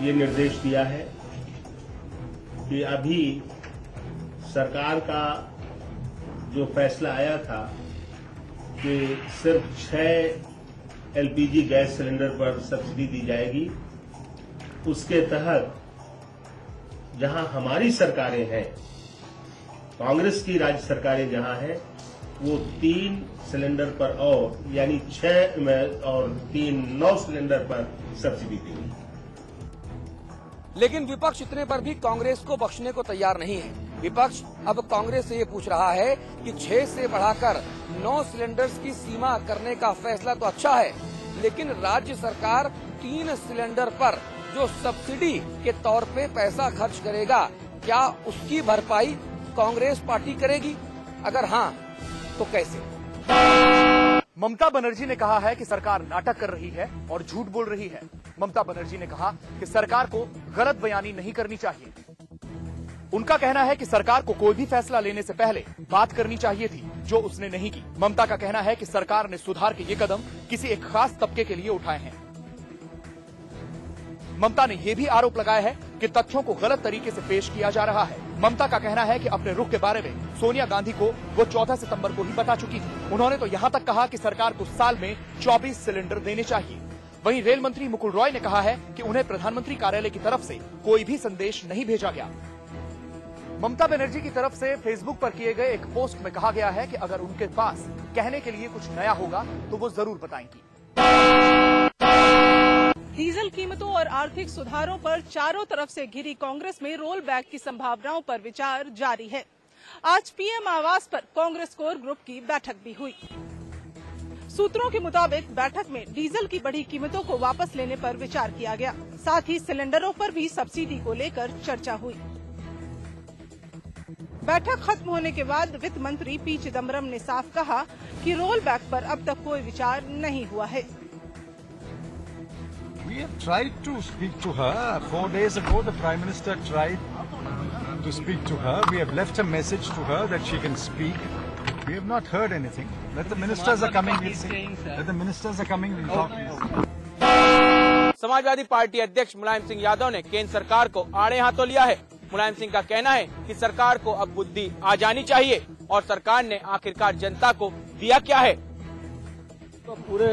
ये निर्देश दिया है कि अभी सरकार का जो फैसला आया था कि सिर्फ 6 एलपीजी गैस सिलेंडर पर सब्सिडी दी जाएगी, उसके तहत जहां हमारी सरकारें हैं, कांग्रेस की राज्य सरकारें जहां हैं, वो 3 सिलेंडर पर और यानी 6 और 3 9 सिलेंडर पर सब्सिडी देगी। लेकिन विपक्ष इतने पर भी कांग्रेस को बख्शने को तैयार नहीं है। विपक्ष अब कांग्रेस से ये पूछ रहा है कि 6 से बढ़ाकर 9 सिलेंडर्स की सीमा करने का फैसला तो अच्छा है, लेकिन राज्य सरकार 3 सिलेंडर पर जो सब्सिडी के तौर पे पैसा खर्च करेगा, क्या उसकी भरपाई कांग्रेस पार्टी करेगी? अगर हाँ, तो कैसे? ममता बनर्जी ने कहा है कि सरकार नाटक कर रही है और झूठ बोल रही है। ममता बनर्जी ने कहा कि सरकार को गलत बयानी नहीं करनी चाहिए। उनका कहना है कि सरकार को कोई भी फैसला लेने से पहले बात करनी चाहिए थी, जो उसने नहीं की। ममता का कहना है कि सरकार ने सुधार के ये कदम किसी एक खास तबके के लिए उठाए हैं। ममता ने यह भी आरोप लगाया है कि तथ्यों को गलत तरीके से पेश किया जा रहा है। ममता का कहना है कि अपने रुख के बारे में सोनिया गांधी को वो 14 सितंबर को ही बता चुकी थी। उन्होंने तो यहां तक कहा कि सरकार को साल में 24 सिलेंडर देने चाहिए। वहीं रेल मंत्री मुकुल रॉय ने कहा है कि उन्हें प्रधानमंत्री कार्यालय की तरफ से कोई भी संदेश नहीं भेजा गया। ममता बनर्जी की तरफ से फेसबुक पर किए गए एक पोस्ट में कहा गया है कि अगर उनके पास कहने के लिए कुछ नया होगा तो वो जरूर बताएंगी। डीजल कीमतों और आर्थिक सुधारों पर चारों तरफ से घिरी कांग्रेस में रोल बैक की संभावनाओं पर विचार जारी है। आज पीएम आवास पर कांग्रेस कोर ग्रुप की बैठक भी हुई। सूत्रों के मुताबिक बैठक में डीजल की बढ़ी कीमतों को वापस लेने पर विचार किया गया। साथ ही सिलेंडरों पर भी सब्सिडी को लेकर चर्चा हुई। बैठक खत्म होने के बाद वित्त मंत्री पी चिदम्बरम ने साफ कहा कि रोल बैक पर अब तक कोई विचार नहीं हुआ है। We have tried to speak to her. 4 days ago, the Prime Minister tried to speak to her. We have left a message to her that she can speak. We have not heard anything. Let the ministers are coming. We'll see. Let the ministers are coming. We'll talk. Samajwadi party अध्यक्ष मुलायम सिंह यादव ने केंद्र सरकार को आड़े हाथों लिया है। मुलायम सिंह का कहना है कि सरकार को अब बुद्धि आ जानी चाहिए और सरकार ने आखिरकार जनता को दिया क्या है। तो पूरे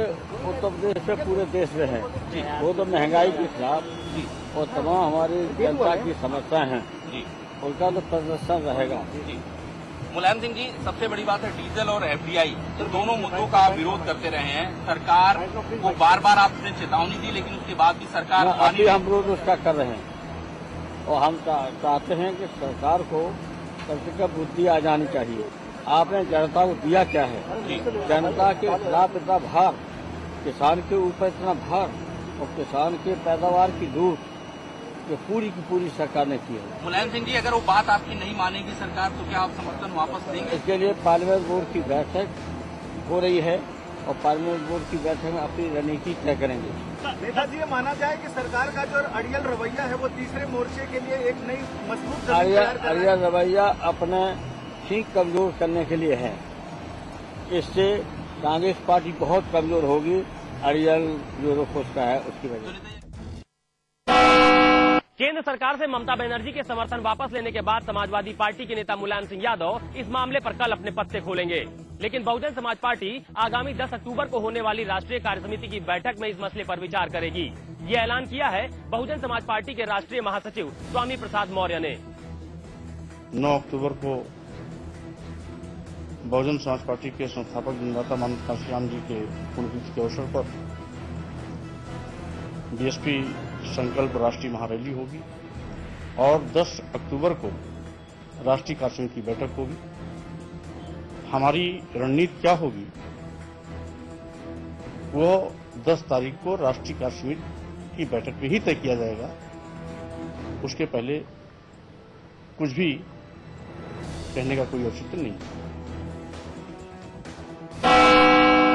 उत्तर प्रदेश में, पूरे देश में है वो तो महंगाई के खिलाफ और तमाम हमारी जनता की समस्याएं हैं, उनका तो प्रदर्शन रहेगा। मुलायम सिंह जी, सबसे बड़ी बात है डीजल और एफडीआई, तो दोनों मुद्दों का आप विरोध करते रहे हैं। सरकार को बार बार आपने चेतावनी दी, लेकिन उसके बाद भी सरकार अभी हम विरोध उसका कर रहे हैं और हम चाहते हैं कि सरकार को कम से कम बुद्धि आ जानी चाहिए। आपने जनता को दिया क्या है? जनता के खिलाफ इतना भार, किसान के ऊपर इतना भार और किसान के पैदावार की लूट जो पूरी की पूरी सरकार ने की है। मुलायम सिंह जी, अगर वो बात आपकी नहीं मानेगी सरकार, तो क्या आप समर्थन वापस देंगे? इसके लिए पार्लियामेंट बोर्ड की बैठक हो रही है और पार्लियामेंट बोर्ड की बैठक में अपनी रणनीति तय करेंगे। नेताजी, ये माना जाए कि सरकार का जो अड़ियल रवैया है वो तीसरे मोर्चे के लिए एक नई मजबूत अड़ियल रवैया अपने ठीक कमजोर करने के लिए है। इससे कांग्रेस पार्टी बहुत कमजोर होगी, अड़ियल जो रुख उसका है उसकी वजह से। केंद्र सरकार से ममता बनर्जी के समर्थन वापस लेने के बाद समाजवादी पार्टी के नेता मुलायम सिंह यादव इस मामले पर कल अपने पत्ते खोलेंगे। लेकिन बहुजन समाज पार्टी आगामी 10 अक्टूबर को होने वाली राष्ट्रीय कार्यसमिति की बैठक में इस मसले पर विचार करेगी। ये ऐलान किया है बहुजन समाज पार्टी के राष्ट्रीय महासचिव स्वामी प्रसाद मौर्य ने। 9 अक्टूबर को बहुजन समाज पार्टी के संस्थापक निर्माता मानव कांशीराम जी के पुण्यतिथि के अवसर पर बीएसपी संकल्प राष्ट्रीय महारैली होगी और 10 अक्टूबर को राष्ट्रीय कार्यसमिति की बैठक होगी। हमारी रणनीति क्या होगी वो 10 तारीख को राष्ट्रीय कार्यसमिति की बैठक में ही तय किया जाएगा। उसके पहले कुछ भी कहने का कोई औचित्य नहीं है।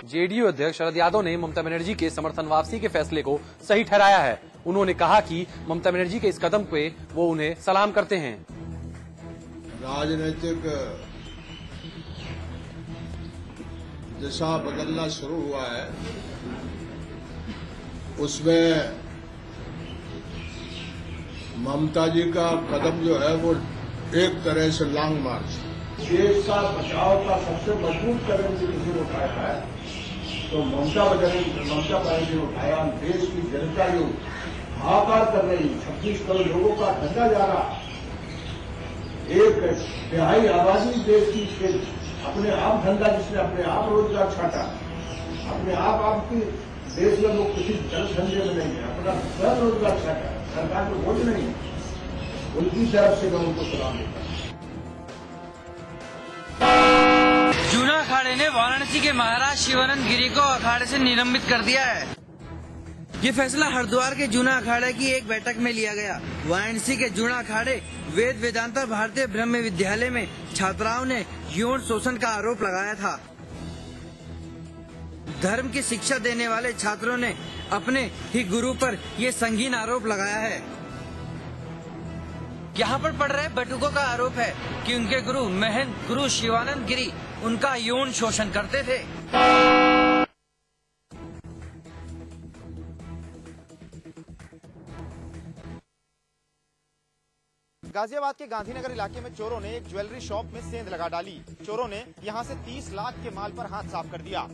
जेडीयू अध्यक्ष शरद यादव ने ममता बनर्जी के समर्थन वापसी के फैसले को सही ठहराया है। उन्होंने कहा कि ममता बनर्जी के इस कदम पे वो उन्हें सलाम करते हैं। राजनीतिक दिशा बदलना शुरू हुआ है, उसमें ममता जी का कदम जो है वो एक तरह से लॉन्ग मार्च। देश का बचाव का सबसे मजबूत कदम जो किसी ने उठाया है तो ममता बनर्जी ने उठाया। देश की जनता जो हाहाकार कर रही, 26 करोड़ लोगों का धंधा जा रहा, एक तिहाई आबादी देश की अपने आप धंधा, जिसने अपने आप रोजगार छाटा, अपने आप आपकी देश में लोग किसी जन धंधे में नहीं है, अपना स्वयं रोजगार छाटा, सरकार को बोझ नहीं है, उनकी तरफ से मैं उनको सलाम देता हूं। जूना अखाड़े ने वाराणसी के महाराज शिवानंद गिरी को अखाड़े से निलंबित कर दिया है। ये फैसला हरिद्वार के जूना अखाड़े की एक बैठक में लिया गया। वाराणसी के जूना अखाड़े वेद वेदांता भारतीय ब्रह्म विद्यालय में छात्राओं ने यौन शोषण का आरोप लगाया था। धर्म की शिक्षा देने वाले छात्रों ने अपने ही गुरु पर ये संगीन आरोप लगाया है। यहाँ पर पढ़ रहे बटुकों का आरोप है कि उनके गुरु महंत गुरु शिवानंद गिरी उनका यौन शोषण करते थे। गाजियाबाद के गांधीनगर इलाके में चोरों ने एक ज्वेलरी शॉप में सेंध लगा डाली। चोरों ने यहां से 30 लाख के माल पर हाथ साफ कर दिया।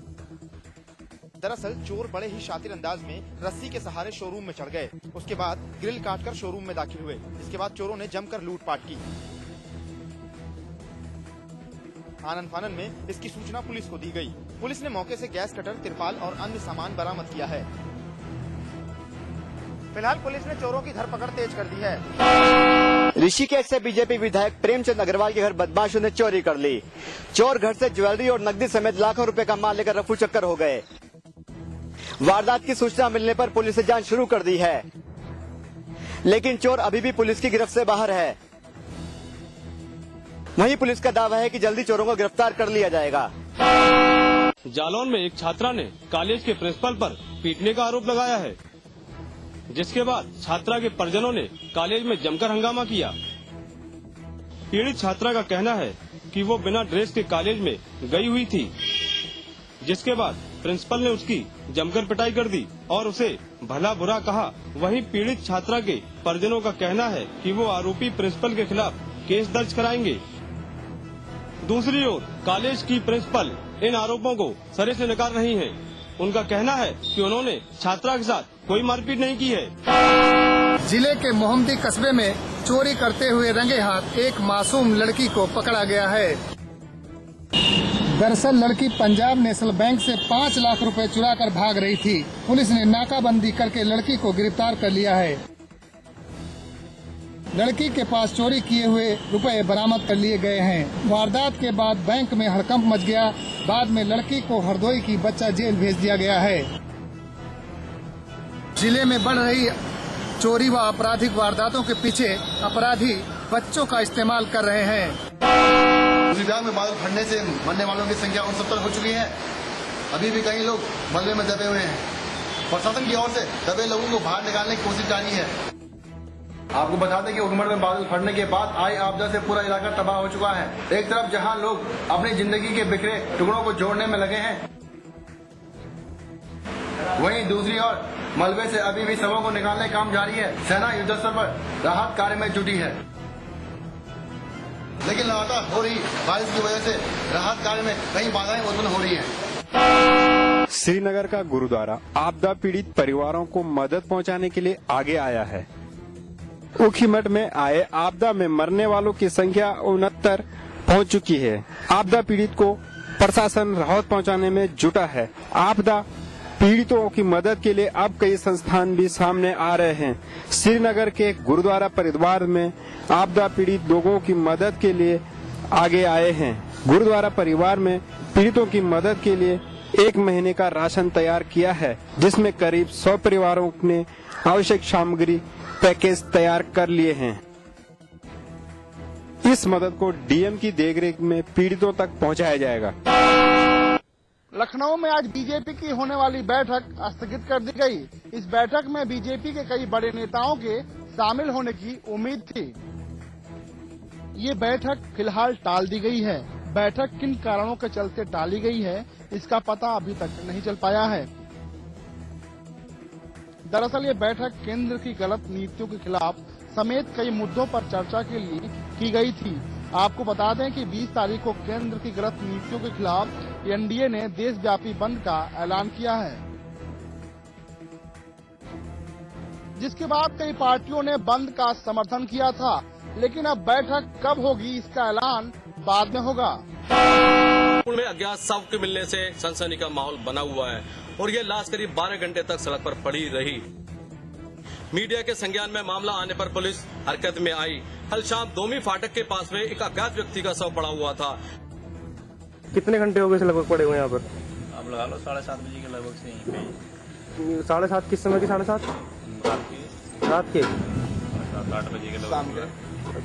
दरअसल चोर बड़े ही शातिर अंदाज में रस्सी के सहारे शोरूम में चढ़ गए। उसके बाद ग्रिल काटकर शोरूम में दाखिल हुए। इसके बाद चोरों ने जमकर लूटपाट की। आनन फानन में इसकी सूचना पुलिस को दी गई। पुलिस ने मौके से गैस कटर, तिरपाल और अन्य सामान बरामद किया है। फिलहाल पुलिस ने चोरों की धरपकड़ तेज कर दी है। ऋषिकेश से बीजेपी विधायक प्रेमचंद अग्रवाल के घर बदमाशों ने चोरी कर ली। चोर घर से ज्वेलरी और नकदी समेत लाखों रुपए का माल लेकर रफू चक्कर हो गए। वारदात की सूचना मिलने पर पुलिस ने जांच शुरू कर दी है, लेकिन चोर अभी भी पुलिस की गिरफ्त से बाहर है। वहीं पुलिस का दावा है कि जल्दी चोरों को गिरफ्तार कर लिया जाएगा। जालौन में एक छात्रा ने कॉलेज के प्रिंसिपल पर पीटने का आरोप लगाया है, जिसके बाद छात्रा के परिजनों ने कॉलेज में जमकर हंगामा किया। पीड़ित छात्रा का कहना है कि वो बिना ड्रेस के कॉलेज में गई हुई थी, जिसके बाद प्रिंसिपल ने उसकी जमकर पिटाई कर दी और उसे भला बुरा कहा। वहीं पीड़ित छात्रा के परिजनों का कहना है कि वो आरोपी प्रिंसिपल के खिलाफ केस दर्ज कराएंगे। दूसरी ओर कॉलेज की प्रिंसिपल इन आरोपों को सरे से नकार रही है। उनका कहना है कि उन्होंने छात्रा के साथ कोई मारपीट नहीं की है। जिले के मोहम्मदी कस्बे में चोरी करते हुए रंगे हाथ एक मासूम लड़की को पकड़ा गया है। दरअसल लड़की पंजाब नेशनल बैंक से 5 लाख रुपए चुरा कर भाग रही थी। पुलिस ने नाकाबंदी करके लड़की को गिरफ्तार कर लिया है। लड़की के पास चोरी किए हुए रुपए बरामद कर लिए गए हैं। वारदात के बाद बैंक में हड़कंप मच गया। बाद में लड़की को हरदोई की बच्चा जेल भेज दिया गया है। जिले में बढ़ रही चोरी व आपराधिक वारदातों के पीछे अपराधी बच्चों का इस्तेमाल कर रहे हैं। विभाग में बादल फटने से मरने वालों की संख्या 69 हो चुकी है। अभी भी कई लोग मलबे में दबे हुए हैं। प्रशासन की ओर से दबे लोगों को बाहर निकालने की कोशिश जारी है। आपको बता दें कि उगमड़ में बादल फटने के बाद आई आपदा से पूरा इलाका तबाह हो चुका है। एक तरफ जहां लोग अपनी जिंदगी के बिखरे टुकड़ों को जोड़ने में लगे हैं, वहीं दूसरी ओर मलबे से अभी भी शवों को निकालने का काम जारी है। सेना युद्धस्तर पर राहत कार्य में जुटी है, लेकिन लगातार हो रही बारिश की वजह से राहत कार्य में कई बाधाएं उत्पन्न हो रही हैं। श्रीनगर का गुरुद्वारा आपदा पीड़ित परिवारों को मदद पहुंचाने के लिए आगे आया है। ऊखीमठ में आए आपदा में मरने वालों की संख्या 69 पहुंच चुकी है। आपदा पीड़ित को प्रशासन राहत पहुंचाने में जुटा है। आपदा पीड़ितों की मदद के लिए अब कई संस्थान भी सामने आ रहे हैं। श्रीनगर के गुरुद्वारा परिवार में आपदा पीड़ित लोगों की मदद के लिए आगे आए हैं। गुरुद्वारा परिवार में पीड़ितों की मदद के लिए 1 महीने का राशन तैयार किया है, जिसमें करीब 100 परिवारों ने आवश्यक सामग्री पैकेज तैयार कर लिए हैं। इस मदद को डीएम की देखरेख में पीड़ितों तक पहुंचाया जाएगा। लखनऊ में आज बीजेपी की होने वाली बैठक स्थगित कर दी गई। इस बैठक में बीजेपी के कई बड़े नेताओं के शामिल होने की उम्मीद थी। ये बैठक फिलहाल टाल दी गई है। बैठक किन कारणों के चलते टाली गई है, इसका पता अभी तक नहीं चल पाया है। दरअसल ये बैठक केंद्र की गलत नीतियों के खिलाफ समेत कई मुद्दों पर चर्चा के लिए की गई थी। आपको बता दें कि 20 तारीख को केंद्र की गलत नीतियों के खिलाफ एनडीए ने देशव्यापी बंद का ऐलान किया है, जिसके बाद कई पार्टियों ने बंद का समर्थन किया था। लेकिन अब बैठक कब होगी इसका ऐलान बाद में होगा। में अज्ञात शव के मिलने से सनसनी का माहौल बना हुआ है और ये लाश करीब 12 घंटे तक सड़क पर पड़ी रही। मीडिया के संज्ञान में मामला आने पर पुलिस हरकत में आई। कल शाम दोमी फाटक के पास में एक अज्ञात व्यक्ति का शव पड़ा हुआ था। कितने घंटे हो गए लगभग पड़े हुए यहाँ पर? आप लगा लो 7:30 बजे के लगभग से यहीं पे। 7:30 किस समय के? 7:30 रात के 7-8 बजे के लगभग।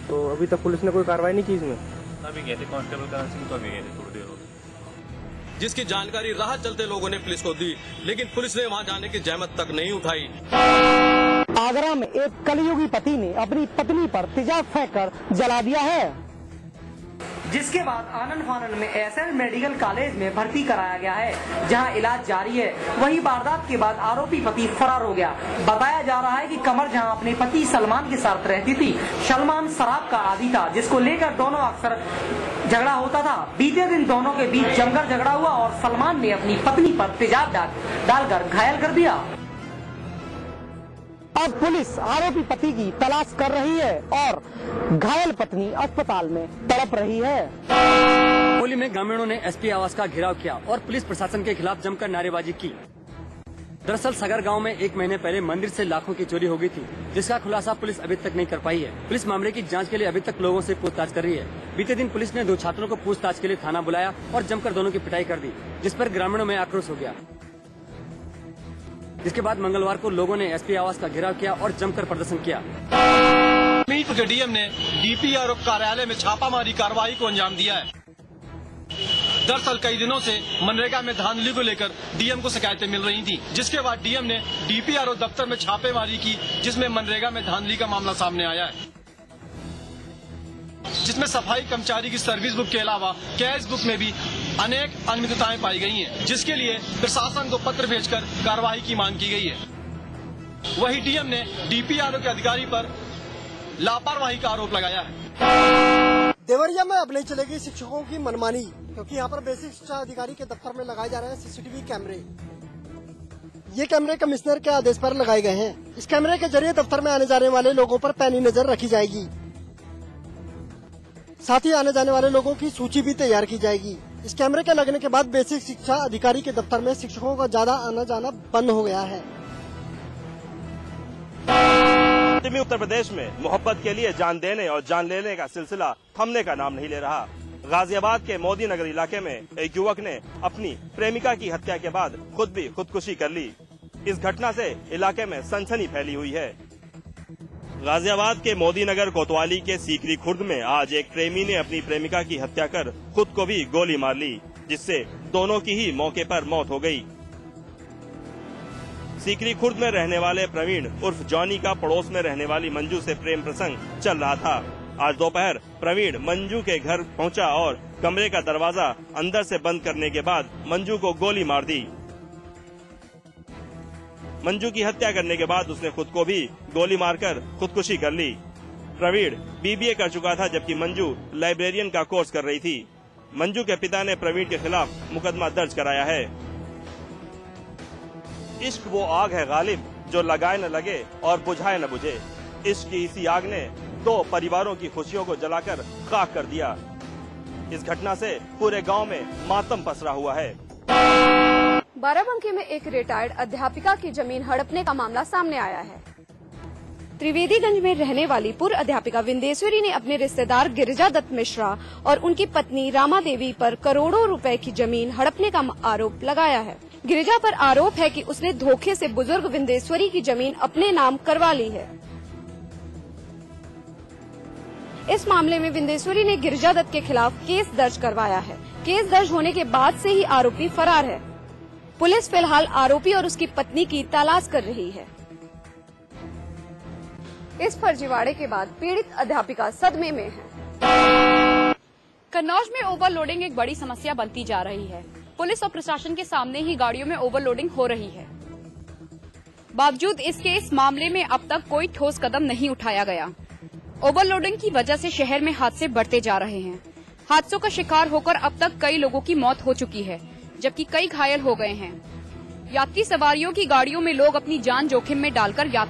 तो अभी तक पुलिस ने कोई कार्रवाई नहीं की इसमें? अभी गए थे कांस्टेबल करण सिंह, तो अभी गए थे थोड़ी देर हो। जिसकी जानकारी राह चलते लोगों ने पुलिस को दी, लेकिन पुलिस ने वहां जाने की जहमत तक नहीं उठाई। आगरा में एक कलयुगी पति ने अपनी पत्नी पर तेजाब फेंककर जला दिया है, जिसके बाद आनंद फानन में एसएल मेडिकल कॉलेज में भर्ती कराया गया है, जहां इलाज जारी है। वहीं वारदात के बाद आरोपी पति फरार हो गया। बताया जा रहा है कि कमर जहां अपने पति सलमान के साथ रहती थी, सलमान शराब का आदी था, जिसको लेकर दोनों अक्सर झगड़ा होता था। बीते दिन दोनों के बीच जमकर झगड़ा हुआ और सलमान ने अपनी पत्नी पर तेजाब डालकर घायल कर दिया। अब पुलिस आरोपी पति की तलाश कर रही है और घायल पत्नी अस्पताल में तड़प रही है। होली में ग्रामीणों ने एसपी आवास का घेराव किया और पुलिस प्रशासन के खिलाफ जमकर नारेबाजी की। दरअसल सगर गांव में 1 महीने पहले मंदिर से लाखों की चोरी हो गई थी, जिसका खुलासा पुलिस अभी तक नहीं कर पाई है। पुलिस मामले की जांच के लिए अभी तक लोगों से पूछताछ कर रही है। बीते दिन पुलिस ने 2 छात्रों को पूछताछ के लिए थाना बुलाया और जमकर दोनों की पिटाई कर दी, जिस पर ग्रामीणों में आक्रोश हो गया। जिसके बाद मंगलवार को लोगों ने एसपी आवास का घेराव किया और जमकर प्रदर्शन किया। मीट के डीएम ने डीपीआरओ कार्यालय में छापामारी कार्रवाई को अंजाम दिया है। दरअसल कई दिनों से मनरेगा में धांधली को लेकर डीएम को शिकायतें मिल रही थी, जिसके बाद डीएम ने डीपीआरओ दफ्तर में छापेमारी की, जिसमें मनरेगा में धांधली का मामला सामने आया है, जिसमें सफाई कर्मचारी की सर्विस बुक के अलावा कैश बुक में भी अनेक अनियमितताएं पाई गई हैं, जिसके लिए प्रशासन को पत्र भेजकर कार्रवाई की मांग की गई है। वही डीएम ने डीपीआरओ के अधिकारी पर लापरवाही का आरोप लगाया है। देवरिया में अब नहीं चलेगी शिक्षकों की मनमानी, क्योंकि यहाँ पर बेसिक शिक्षा अधिकारी के दफ्तर में लगाए जा रहे हैं सीसीटीवी कैमरे। ये कैमरे कमिश्नर के आदेश पर लगाए गए हैं। इस कैमरे के जरिए दफ्तर में आने जाने वाले लोगों पर पैनी नजर रखी जाएगी। साथ ही आने जाने वाले लोगों की सूची भी तैयार की जाएगी। इस कैमरे के लगने के बाद बेसिक शिक्षा अधिकारी के दफ्तर में शिक्षकों का ज्यादा आना जाना बंद हो गया है। पश्चिमी उत्तर प्रदेश में मोहब्बत के लिए जान देने और जान लेने का सिलसिला थमने का नाम नहीं ले रहा। गाजियाबाद के मोदी नगर इलाके में एक युवक ने अपनी प्रेमिका की हत्या के बाद खुद भी खुदकुशी कर ली। इस घटना से इलाके में सनसनी फैली हुई है। गाजियाबाद के मोदी नगर कोतवाली के सीकरी खुर्द में आज एक प्रेमी ने अपनी प्रेमिका की हत्या कर खुद को भी गोली मार ली, जिससे दोनों की ही मौके पर मौत हो गई। सीकरी खुर्द में रहने वाले प्रवीण उर्फ जॉनी का पड़ोस में रहने वाली मंजू से प्रेम प्रसंग चल रहा था। आज दोपहर प्रवीण मंजू के घर पहुंचा और कमरे का दरवाजा अंदर से बंद करने के बाद मंजू को गोली मार दी। मंजू की हत्या करने के बाद उसने खुद को भी गोली मारकर खुदकुशी कर ली। प्रवीण बीबीए कर चुका था, जबकि मंजू लाइब्रेरियन का कोर्स कर रही थी। मंजू के पिता ने प्रवीण के खिलाफ मुकदमा दर्ज कराया है। इश्क वो आग है गालिब, जो लगाए न लगे और बुझाए न बुझे। इश्क की इसी आग ने 2 परिवारों की खुशियों को जलाकर खाक कर दिया। इस घटना से पूरे गांव में मातम पसरा हुआ है। बाराबंकी में एक रिटायर्ड अध्यापिका की जमीन हड़पने का मामला सामने आया है। त्रिवेदीगंज में रहने वाली पूर्व अध्यापिका विंदेश्वरी ने अपने रिश्तेदार गिरिजा दत्त मिश्रा और उनकी पत्नी रामा देवी पर करोड़ों रुपए की जमीन हड़पने का आरोप लगाया है। गिरिजा पर आरोप है कि उसने धोखे से बुजुर्ग विंदेश्वरी की जमीन अपने नाम करवा ली है। इस मामले में विंदेश्वरी ने गिरिजा दत्त के खिलाफ केस दर्ज करवाया है। केस दर्ज होने के बाद से ही आरोपी फरार है। पुलिस फिलहाल आरोपी और उसकी पत्नी की तलाश कर रही है। इस फर्जीवाड़े के बाद पीड़ित अध्यापिका सदमे में है। कन्नौज में ओवरलोडिंग एक बड़ी समस्या बनती जा रही है। पुलिस और प्रशासन के सामने ही गाड़ियों में ओवरलोडिंग हो रही है। बावजूद इसके इस मामले में अब तक कोई ठोस कदम नहीं उठाया गया। ओवरलोडिंग की वजह से शहर में हादसे बढ़ते जा रहे हैं। हादसों का शिकार होकर अब तक कई लोगों की मौत हो चुकी है, जबकि कई घायल हो गए हैं। यात्री सवारियों की गाड़ियों में लोग अपनी जान जोखिम में डालकर यात्रा